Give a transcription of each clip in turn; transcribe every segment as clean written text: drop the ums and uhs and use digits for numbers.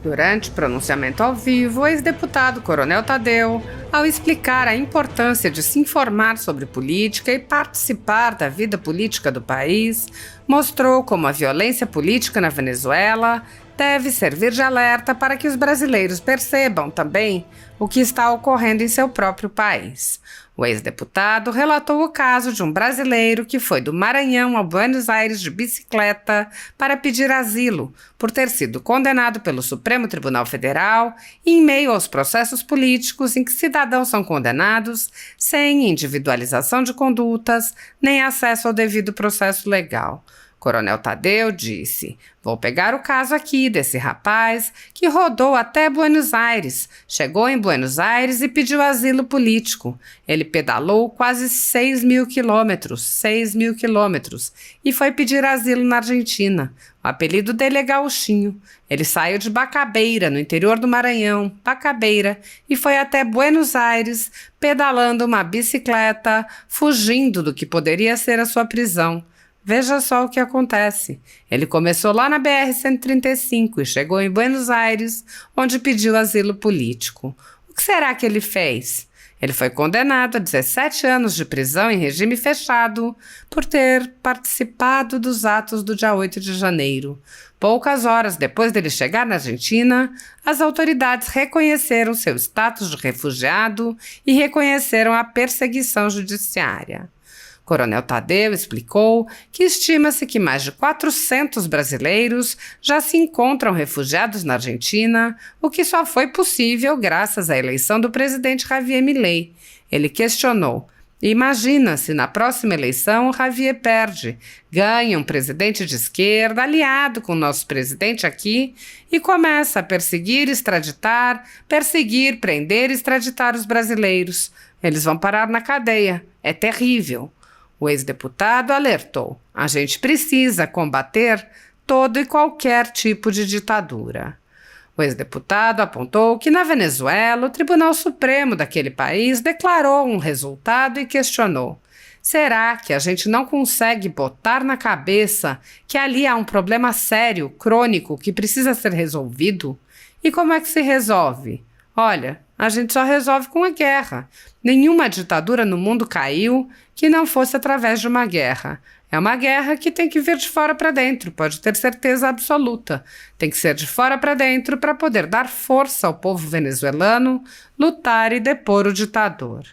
Durante o pronunciamento ao vivo, o ex-deputado Coronel Tadeu, ao explicar a importância de se informar sobre política e participar da vida política do país, mostrou como a violência política na Venezuela deve servir de alerta para que os brasileiros percebam também o que está ocorrendo em seu próprio país. O ex-deputado relatou o caso de um brasileiro que foi do Maranhão a Buenos Aires de bicicleta para pedir asilo, por ter sido condenado pelo Supremo Tribunal Federal em meio aos processos políticos em que cidadãos são condenados sem individualização de condutas nem acesso ao devido processo legal. Coronel Tadeu disse: "Vou pegar o caso aqui desse rapaz que rodou até Buenos Aires, chegou em Buenos Aires e pediu asilo político. Ele pedalou quase 6.000 quilômetros, e foi pedir asilo na Argentina. O apelido dele é Gauchinho. Ele saiu de Bacabeira, no interior do Maranhão, Bacabeira, e foi até Buenos Aires pedalando uma bicicleta, fugindo do que poderia ser a sua prisão. Veja só o que acontece. Ele começou lá na BR-135 e chegou em Buenos Aires, onde pediu asilo político. O que será que ele fez? Ele foi condenado a 17 anos de prisão em regime fechado por ter participado dos atos do dia 8 de janeiro. Poucas horas depois dele chegar na Argentina, as autoridades reconheceram seu status de refugiado e reconheceram a perseguição judiciária. Coronel Tadeu explicou que estima-se que mais de 400 brasileiros já se encontram refugiados na Argentina, o que só foi possível graças à eleição do presidente Javier Milei. Ele questionou: "Imagina se na próxima eleição o Javier perde, ganha um presidente de esquerda aliado com o nosso presidente aqui e começa a perseguir, prender e extraditar os brasileiros. Eles vão parar na cadeia. É terrível." O ex-deputado alertou: "A gente precisa combater todo e qualquer tipo de ditadura." O ex-deputado apontou que na Venezuela o Tribunal Supremo daquele país declarou um resultado e questionou: "Será que a gente não consegue botar na cabeça que ali há um problema sério, crônico, que precisa ser resolvido? E como é que se resolve? Olha, a gente só resolve com a guerra. Nenhuma ditadura no mundo caiu que não fosse através de uma guerra. É uma guerra que tem que vir de fora para dentro, pode ter certeza absoluta. Tem que ser de fora para dentro para poder dar força ao povo venezuelano, lutar e depor o ditador."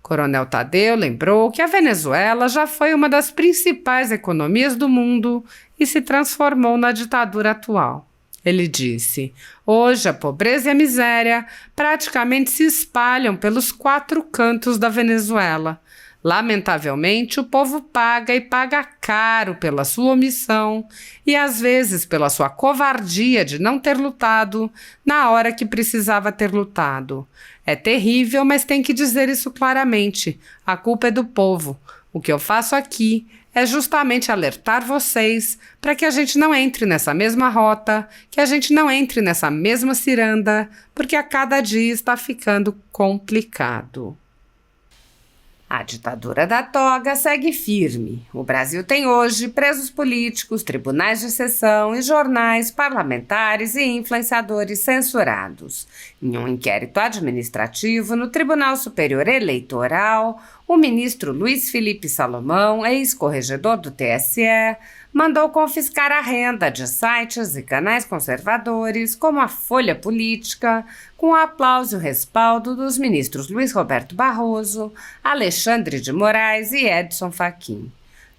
Coronel Tadeu lembrou que a Venezuela já foi uma das principais economias do mundo e se transformou na ditadura atual. Ele disse: "Hoje a pobreza e a miséria praticamente se espalham pelos 4 cantos da Venezuela. Lamentavelmente, o povo paga e paga caro pela sua omissão e às vezes pela sua covardia de não ter lutado na hora que precisava ter lutado. É terrível, mas tem que dizer isso claramente. A culpa é do povo. O que eu faço aqui é justamente alertar vocês para que a gente não entre nessa mesma rota, que a gente não entre nessa mesma ciranda, porque a cada dia está ficando complicado." A ditadura da toga segue firme. O Brasil tem hoje presos políticos, tribunais de exceção e jornais, parlamentares e influenciadores censurados. Em um inquérito administrativo no Tribunal Superior Eleitoral, o ministro Luiz Felipe Salomão, ex-corregedor do TSE, mandou confiscar a renda de sites e canais conservadores, como a Folha Política, com o aplauso e o respaldo dos ministros Luiz Roberto Barroso, Alexandre de Moraes e Edson Fachin.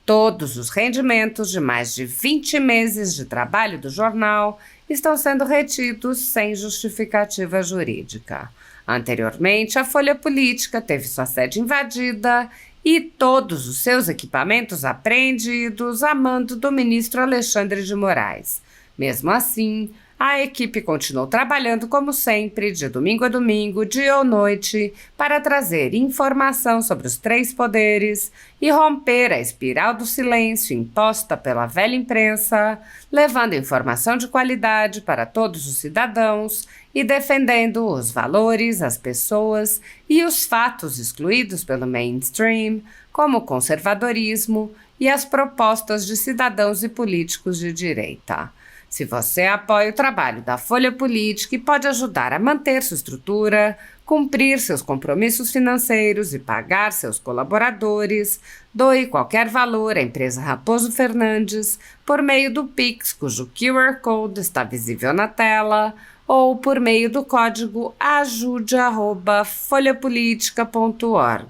Todos os rendimentos de mais de 20 meses de trabalho do jornal estão sendo retidos sem justificativa jurídica. Anteriormente, a Folha Política teve sua sede invadida e todos os seus equipamentos apreendidos a mando do ministro Alexandre de Moraes. Mesmo assim, a equipe continuou trabalhando como sempre, de domingo a domingo, dia ou noite, para trazer informação sobre os 3 poderes e romper a espiral do silêncio imposta pela velha imprensa, levando informação de qualidade para todos os cidadãos e defendendo os valores, as pessoas e os fatos excluídos pelo mainstream, como o conservadorismo e as propostas de cidadãos e políticos de direita. Se você apoia o trabalho da Folha Política e pode ajudar a manter sua estrutura, cumprir seus compromissos financeiros e pagar seus colaboradores, doe qualquer valor à empresa Raposo Fernandes por meio do Pix, cujo QR Code está visível na tela, ou por meio do código ajude@folhapolitica.org.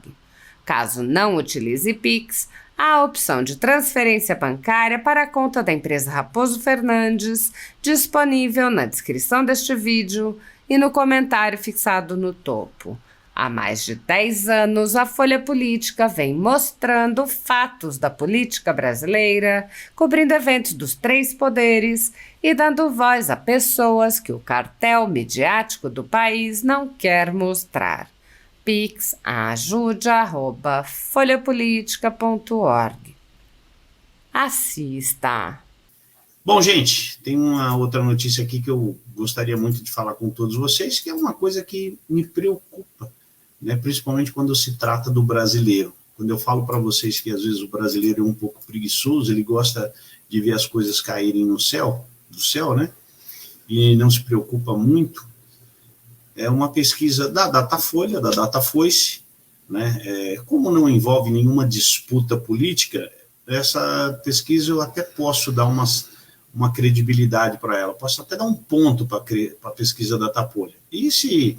Caso não utilize Pix, há a opção de transferência bancária para a conta da empresa Raposo Fernandes, disponível na descrição deste vídeo e no comentário fixado no topo. Há mais de 10 anos, a Folha Política vem mostrando fatos da política brasileira, cobrindo eventos dos 3 poderes e dando voz a pessoas que o cartel midiático do país não quer mostrar. Pix ajude@folhapolitica.org. Assista! Bom, gente, tem uma outra notícia aqui que eu gostaria muito de falar com todos vocês, que é uma coisa que me preocupa, né, principalmente quando se trata do brasileiro. Quando eu falo para vocês que às vezes o brasileiro é um pouco preguiçoso, ele gosta de ver as coisas caírem do céu, né, e não se preocupa muito. É uma pesquisa da Datafolha, da Datafoice, né? Como não envolve nenhuma disputa política, essa pesquisa eu até posso dar uma credibilidade para ela, posso até dar um ponto para a pesquisa da Datafolha. E se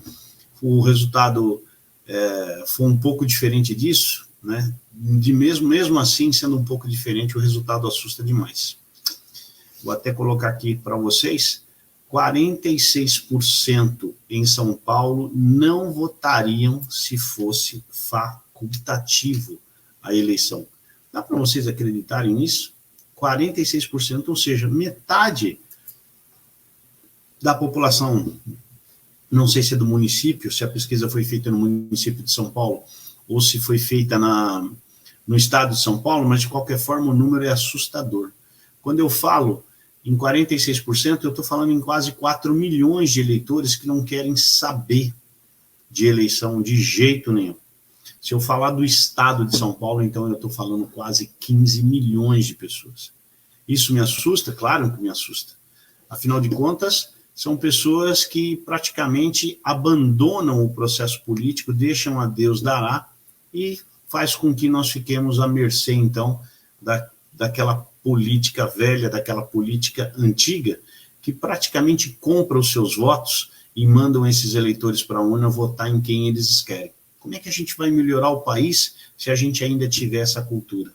o resultado for um pouco diferente disso, né? Mesmo assim, sendo um pouco diferente, o resultado assusta demais. Vou até colocar aqui para vocês. 46% em São Paulo não votariam se fosse facultativo a eleição. Dá para vocês acreditarem nisso? 46%, ou seja, metade da população, não sei se é do município, se a pesquisa foi feita no município de São Paulo, ou se foi feita no estado de São Paulo, mas de qualquer forma o número é assustador. Quando eu falo em 46%, eu estou falando em quase 4 milhões de eleitores que não querem saber de eleição de jeito nenhum. Se eu falar do estado de São Paulo, então eu estou falando quase 15 milhões de pessoas. Isso me assusta? Claro que me assusta. Afinal de contas, são pessoas que praticamente abandonam o processo político, deixam a Deus dará e faz com que nós fiquemos à mercê, então, daquela política velha, daquela política antiga, que praticamente compra os seus votos e mandam esses eleitores para a urna votar em quem eles querem. Como é que a gente vai melhorar o país se a gente ainda tiver essa cultura?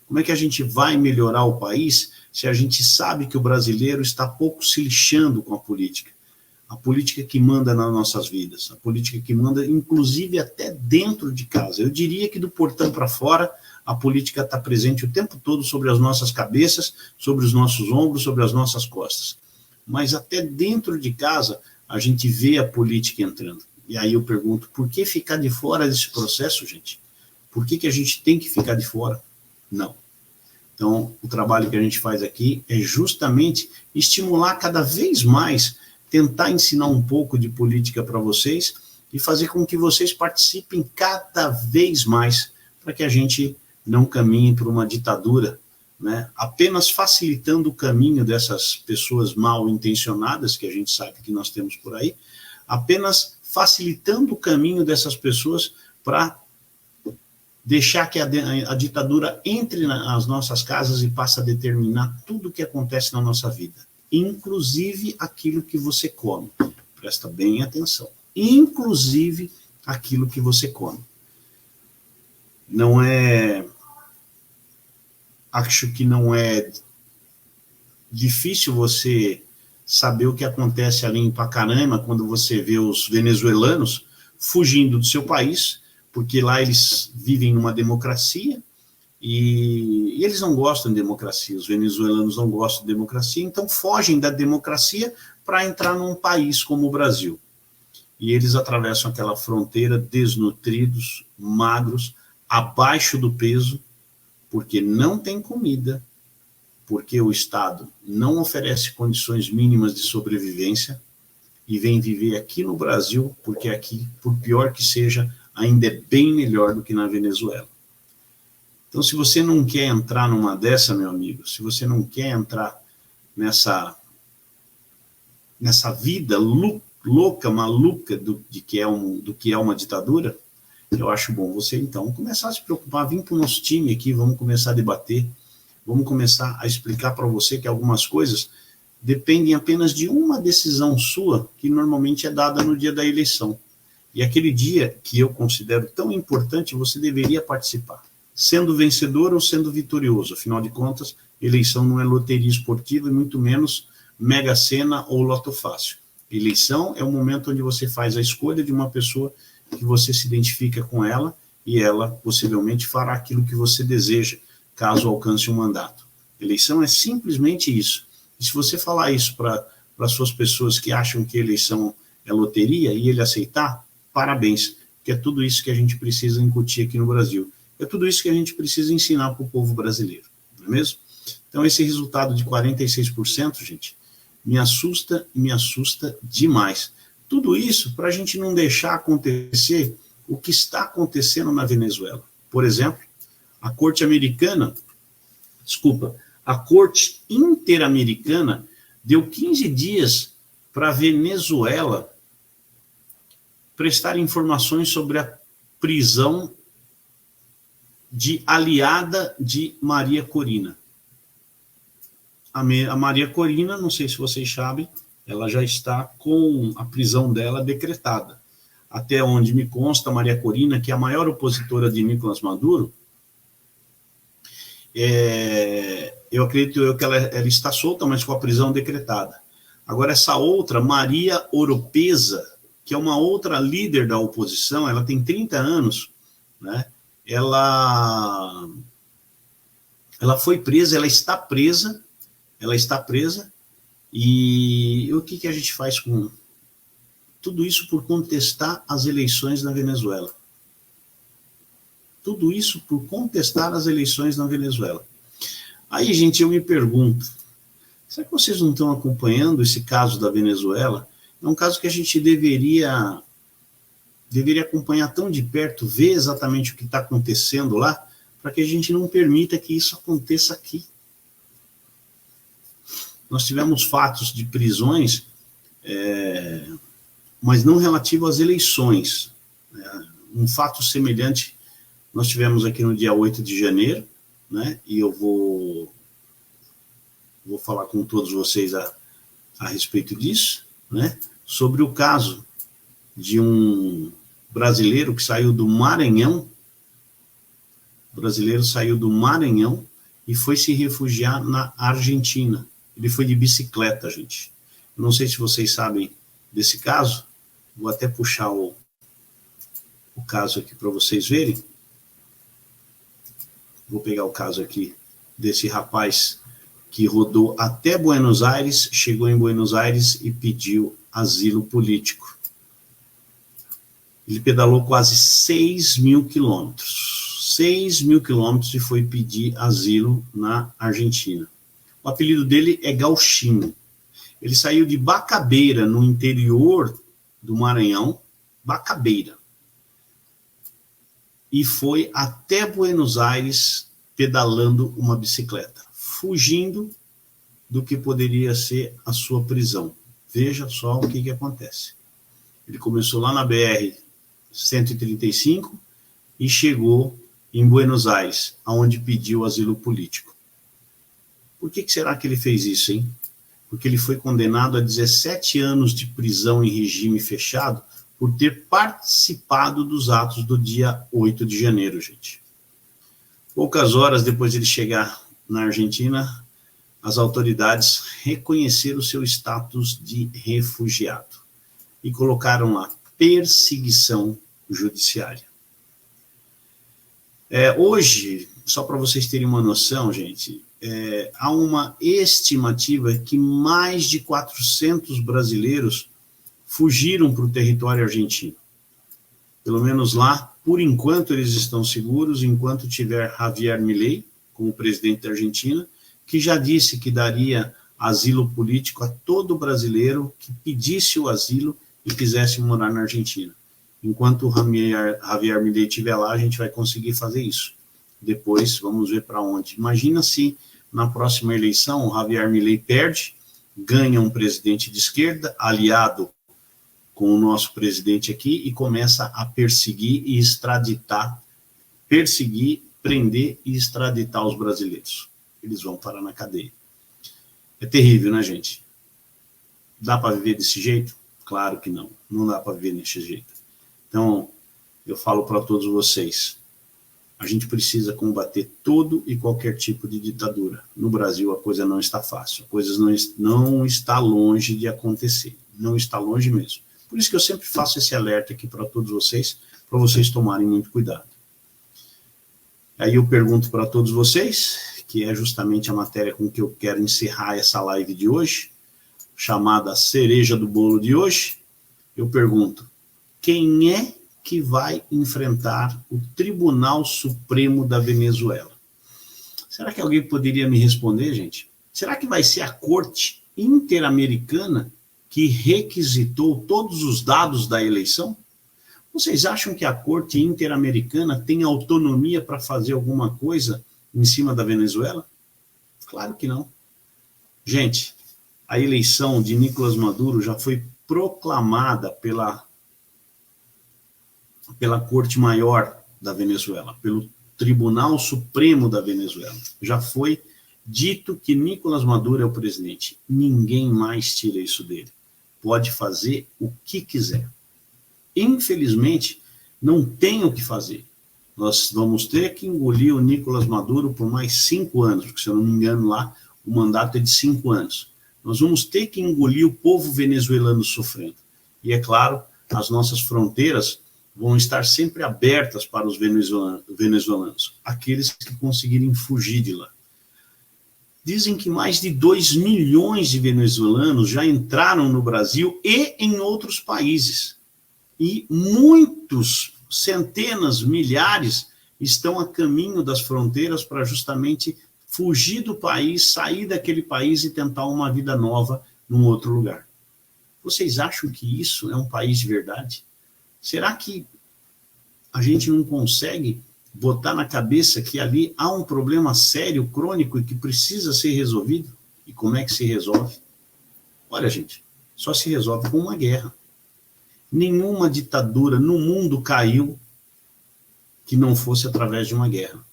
Como é que a gente vai melhorar o país se a gente sabe que o brasileiro está pouco se lixando com a política? A política que manda nas nossas vidas, a política que manda, inclusive, até dentro de casa. Eu diria que do portão para fora, a política está presente o tempo todo sobre as nossas cabeças, sobre os nossos ombros, sobre as nossas costas. Mas até dentro de casa, a gente vê a política entrando. E aí eu pergunto, por que ficar de fora desse processo, gente? Por que a gente tem que ficar de fora? Não. Então, o trabalho que a gente faz aqui é justamente estimular cada vez mais, tentar ensinar um pouco de política para vocês e fazer com que vocês participem cada vez mais para que a gente não caminhe por uma ditadura, né? Apenas facilitando o caminho dessas pessoas mal intencionadas, que a gente sabe que nós temos por aí, apenas facilitando o caminho dessas pessoas para deixar que a ditadura entre nas nossas casas e passe a determinar tudo o que acontece na nossa vida, inclusive aquilo que você come. Presta bem atenção. Inclusive aquilo que você come. Acho que não é difícil você saber o que acontece ali em Pacaraima quando você vê os venezuelanos fugindo do seu país, porque lá eles vivem numa democracia e eles não gostam de democracia, os venezuelanos não gostam de democracia, então fogem da democracia para entrar num país como o Brasil. E eles atravessam aquela fronteira desnutridos, magros, abaixo do peso, porque não tem comida, porque o Estado não oferece condições mínimas de sobrevivência e vem viver aqui no Brasil, porque aqui, por pior que seja, ainda é bem melhor do que na Venezuela. Então, se você não quer entrar numa dessa, meu amigo, se você não quer entrar nessa nessa vida louca, maluca do que é uma ditadura, eu acho bom você, então, começar a se preocupar, vir para o nosso time aqui, vamos começar a debater, vamos começar a explicar para você que algumas coisas dependem apenas de uma decisão sua, que normalmente é dada no dia da eleição. E aquele dia que eu considero tão importante, você deveria participar, sendo vencedor ou sendo vitorioso. Afinal de contas, eleição não é loteria esportiva e muito menos Mega Sena ou Loto Fácil. Eleição é o momento onde você faz a escolha de uma pessoa que você se identifica com ela e ela possivelmente fará aquilo que você deseja, caso alcance um mandato. Eleição é simplesmente isso. E se você falar isso para as suas pessoas que acham que eleição é loteria e ele aceitar, parabéns, que é tudo isso que a gente precisa incutir aqui no Brasil. É tudo isso que a gente precisa ensinar para o povo brasileiro, não é mesmo? Então, esse resultado de 46%, gente, me assusta e me assusta demais. Tudo isso para a gente não deixar acontecer o que está acontecendo na Venezuela. Por exemplo, a Corte Interamericana deu 15 dias para a Venezuela prestar informações sobre a prisão de aliada de Maria Corina. A Maria Corina, não sei se vocês sabem, ela já está com a prisão dela decretada. Até onde me consta, a Maria Corina, que é a maior opositora de Nicolás Maduro, eu acredito que ela está solta, mas com a prisão decretada. Agora, essa outra, Maria Oropesa, que é uma outra líder da oposição, ela tem 30 anos, né? Ela foi presa, ela está presa, e o que a gente faz com tudo isso por contestar as eleições na Venezuela? Tudo isso por contestar as eleições na Venezuela. Aí, gente, eu me pergunto, será que vocês não estão acompanhando esse caso da Venezuela? É um caso que a gente deveria acompanhar tão de perto, ver exatamente o que está acontecendo lá, para que a gente não permita que isso aconteça aqui. Nós tivemos fatos de prisões, mas não relativo às eleições. Um fato semelhante nós tivemos aqui no dia 8 de janeiro, né? E eu vou falar com todos vocês a respeito disso, né? Sobre o caso de um brasileiro que saiu do Maranhão, e foi se refugiar na Argentina. Ele foi de bicicleta, gente. Eu não sei se vocês sabem desse caso, vou até puxar o caso aqui para vocês verem. Vou pegar o caso aqui desse rapaz que rodou até Buenos Aires, chegou em Buenos Aires e pediu asilo político. Ele pedalou quase 6.000 quilômetros. 6.000 quilômetros e foi pedir asilo na Argentina. O apelido dele é Gauchinho. Ele saiu de Bacabeira, no interior do Maranhão, Bacabeira, e foi até Buenos Aires pedalando uma bicicleta, fugindo do que poderia ser a sua prisão. Veja só o que acontece. Ele começou lá na BR-135 e chegou em Buenos Aires, onde pediu asilo político. Por que será que ele fez isso, hein? Porque ele foi condenado a 17 anos de prisão em regime fechado por ter participado dos atos do dia 8 de janeiro, gente. Poucas horas depois de ele chegar na Argentina, as autoridades reconheceram seu status de refugiado e colocaram lá perseguição judiciária. Hoje, só para vocês terem uma noção, gente, há uma estimativa que mais de 400 brasileiros fugiram para o território argentino. Pelo menos lá, por enquanto, eles estão seguros, enquanto tiver Javier Milei, como presidente da Argentina, que já disse que daria asilo político a todo brasileiro que pedisse o asilo e quisesse morar na Argentina. Enquanto o Javier Milei estiver lá, a gente vai conseguir fazer isso. Depois, vamos ver para onde. Imagina se, na próxima eleição, o Javier Milei perde ganha um presidente de esquerda, aliado com o nosso presidente aqui, e começa a perseguir e extraditar, prender e extraditar os brasileiros. Eles vão parar na cadeia. É terrível, né, gente? Dá para viver desse jeito? Claro que não. Não dá para viver desse jeito. Então, eu falo para todos vocês, a gente precisa combater todo e qualquer tipo de ditadura. No Brasil, a coisa não está fácil. A coisa não está longe de acontecer. Não está longe mesmo. Por isso que eu sempre faço esse alerta aqui para todos vocês, para vocês tomarem muito cuidado. Aí eu pergunto para todos vocês, que é justamente a matéria com que eu quero encerrar essa live de hoje, chamada Cereja do Bolo de hoje, eu pergunto, quem é que vai enfrentar o Tribunal Supremo da Venezuela? Será que alguém poderia me responder, gente? Será que vai ser a Corte Interamericana que requisitou todos os dados da eleição? Vocês acham que a Corte Interamericana tem autonomia para fazer alguma coisa em cima da Venezuela? Claro que não. Gente, a eleição de Nicolás Maduro já foi proclamada pela Corte Maior da Venezuela, pelo Tribunal Supremo da Venezuela. Já foi dito que Nicolás Maduro é o presidente. Ninguém mais tira isso dele. Pode fazer o que quiser. Infelizmente, não tem o que fazer. Nós vamos ter que engolir o Nicolás Maduro por mais 5 anos, porque, se eu não me engano, lá o mandato é de 5 anos. Nós vamos ter que engolir o povo venezuelano sofrendo. E, é claro, as nossas fronteiras vão estar sempre abertas para os venezuelanos, aqueles que conseguirem fugir de lá. Dizem que mais de 2 milhões de venezuelanos já entraram no Brasil e em outros países. E muitos, centenas, milhares, estão a caminho das fronteiras para justamente fugir do país, sair daquele país e tentar uma vida nova num outro lugar. Vocês acham que isso é um país de verdade? Será que a gente não consegue botar na cabeça que ali há um problema sério, crônico e que precisa ser resolvido? E como é que se resolve? Olha, gente, só se resolve com uma guerra. Nenhuma ditadura no mundo caiu que não fosse através de uma guerra.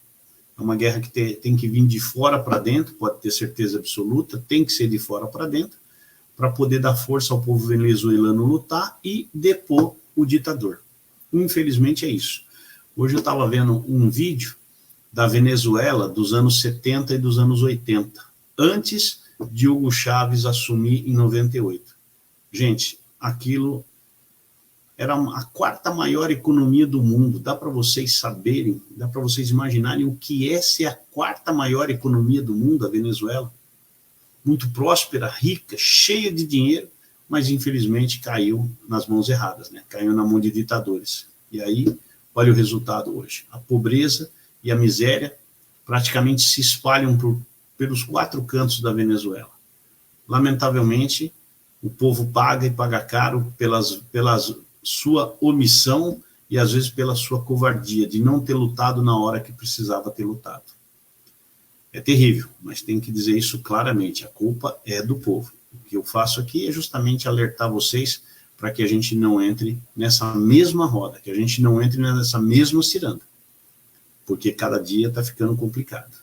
É uma guerra que tem que vir de fora para dentro, pode ter certeza absoluta, tem que ser de fora para dentro, para poder dar força ao povo venezuelano lutar e depor o ditador. Infelizmente é isso. Hoje eu estava vendo um vídeo da Venezuela dos anos 70 e dos anos 80, antes de Hugo Chávez assumir em 98. Gente, aquilo era a 4ª maior economia do mundo. Dá para vocês saberem, dá para vocês imaginarem o que é ser a 4ª maior economia do mundo, a Venezuela. Muito próspera, rica, cheia de dinheiro, mas infelizmente caiu nas mãos erradas, né? Caiu na mão de ditadores. E aí, olha o resultado hoje. A pobreza e a miséria praticamente se espalham pelos 4 cantos da Venezuela. Lamentavelmente, o povo paga e paga caro pela sua omissão e às vezes pela sua covardia de não ter lutado na hora que precisava ter lutado. É terrível, mas tem que dizer isso claramente, a culpa é do povo. O que eu faço aqui é justamente alertar vocês para que a gente não entre nessa mesma roda, que a gente não entre nessa mesma ciranda, porque cada dia está ficando complicado.